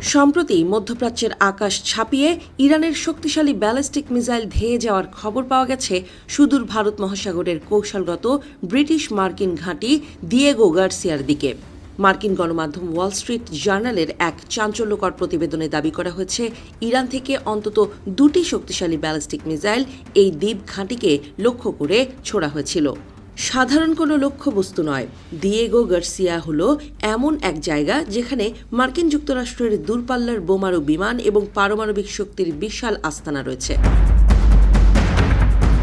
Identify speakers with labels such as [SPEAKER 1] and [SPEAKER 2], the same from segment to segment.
[SPEAKER 1] সম্প্রতি মধ্যপ্রাচ্যের আকাশ ছাপিয়ে ইরানের শক্তিশালী ব্যালিস্টিক মিসাইল ধেয়ে যাওয়ার খবর পাওয়া গেছে সুদূর ভারত মহাসাগরের কৌশলগত ব্রিটিশ মার্কিন ঘাঁটি দিয়েগো গার্সিয়ার দিকে। মার্কিন গণমাধ্যম ওয়াল স্ট্রিট জার্নালের এক চাঞ্চল্যকর প্রতিবেদনে দাবি করা হয়েছে, ইরান থেকে অন্তত দুটি শক্তিশালী ব্যালিস্টিক মিসাইল এই দ্বীপ ঘাঁটিকে লক্ষ্য করে ছোড়া হয়েছিল। সাধারণ কোনো লক্ষ্যবস্তু নয়, দিয়েগো গার্সিয়া হল এমন এক জায়গা যেখানে মার্কিন যুক্তরাষ্ট্রের দূরপাল্লার বোমারু বিমান এবং পারমাণবিক শক্তির বিশাল আস্তানা রয়েছে।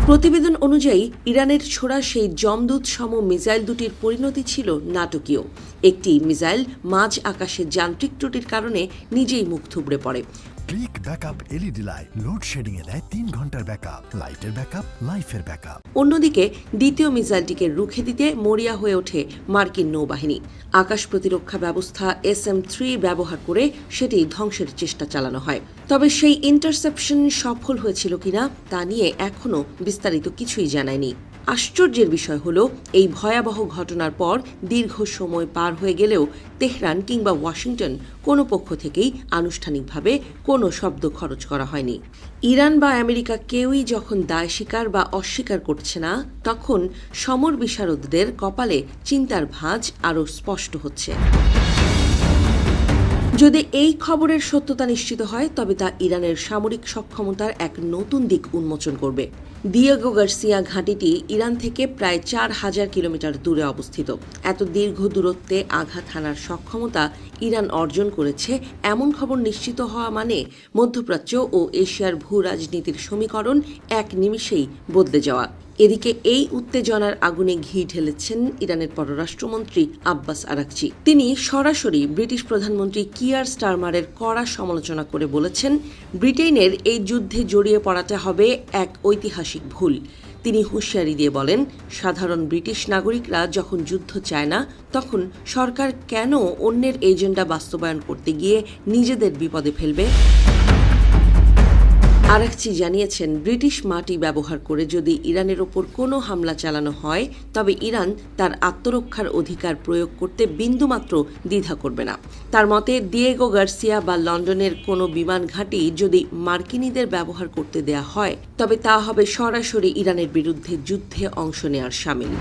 [SPEAKER 1] প্রতিবেদন অনুযায়ী ইরানের ছোড়া সেই যমদূত সম মিসাইল দুটির পরিণতি ছিল নাটকীয়। একটি মিসাইল মাঝ আকাশে যান্ত্রিক ত্রুটির কারণে নিজেই মুখ থুবড়ে পড়ে।
[SPEAKER 2] Click backup LED light load shedding এ দেয় 3 ঘন্টার ব্যাকআপ, লাইটের ব্যাকআপ, লাইফের ব্যাকআপ।
[SPEAKER 1] অন্যদিকে দ্বিতীয় মিসাইলটিকে রুখে দিতে মরিয়া হয়ে ওঠে মার্কিন নৌবাহিনী। আকাশ প্রতিরক্ষা ব্যবস্থা SM-3 ব্যবহার করে সেটি ধ্বংসের চেষ্টা চালানো হয়। তবে সেই ইন্টারসেপশন সফল হয়েছিল কিনা তা নিয়ে এখনও বিস্তারিত কিছুই জানায়নি। আশ্চর্যের বিষয় হল, এই ভয়াবহ ঘটনার পর দীর্ঘ সময় পার হয়ে গেলেও তেহরান কিংবা ওয়াশিংটন কোনো পক্ষ থেকেই আনুষ্ঠানিকভাবে কোনো শব্দ খরচ করা হয়নি। ইরান বা আমেরিকা কেউই যখন দায় স্বীকার বা অস্বীকার করছে না, তখন সমর বিশারদদের কপালে চিন্তার ভাঁজ আরও স্পষ্ট হচ্ছে। যদি এই খবরের সত্যতা নিশ্চিত হয়, তবে তা ইরানের সামরিক সক্ষমতার এক নতুন দিক উন্মোচন করবে। দিয়েগো গার্সিয়া ঘাঁটিটি ইরান থেকে প্রায় 4000 কিলোমিটার দূরে অবস্থিত। এত দীর্ঘ দূরত্বে আঘাত হানার সক্ষমতা ইরান অর্জন করেছে, এমন খবর নিশ্চিত হওয়া মানে মধ্যপ্রাচ্য ও এশিয়ার ভূ রাজনীতির সমীকরণ এক নিমিষেই বদলে যাওয়া। এদিকে এই উত্তেজনার আগুনে ঘি ঢেলেছেন ইরানের পররাষ্ট্রমন্ত্রী আব্বাস আরাকচি। তিনি সরাসরি ব্রিটিশ প্রধানমন্ত্রী কিয়ার স্টারমারের কড়া সমালোচনা করে বলেছেন, ব্রিটেনের এই যুদ্ধে জড়িয়ে পড়াটা হবে এক ঐতিহাসিক ভুল। তিনি হুঁশিয়ারি দিয়ে বলেন, সাধারণ ব্রিটিশ নাগরিকরা যখন যুদ্ধ চায় না, তখন সরকার কেন অন্যের এজেন্ডা বাস্তবায়ন করতে গিয়ে নিজেদের বিপদে ফেলবে? আরাকচি জানিয়েছেন, ব্রিটিশ মাটি ব্যবহার করে যদি ইরানের ওপর কোনো হামলা চালানো হয়, তবে ইরান তার আত্মরক্ষার অধিকার প্রয়োগ করতে বিন্দুমাত্র দ্বিধা করবে না। তার মতে, দিয়েগো গার্সিয়া বা লন্ডনের কোনো বিমান ঘাঁটি যদি মার্কিনীদের ব্যবহার করতে দেয়া হয়, তবে তা হবে সরাসরি ইরানের বিরুদ্ধে যুদ্ধে অংশ নেওয়ার শামিল।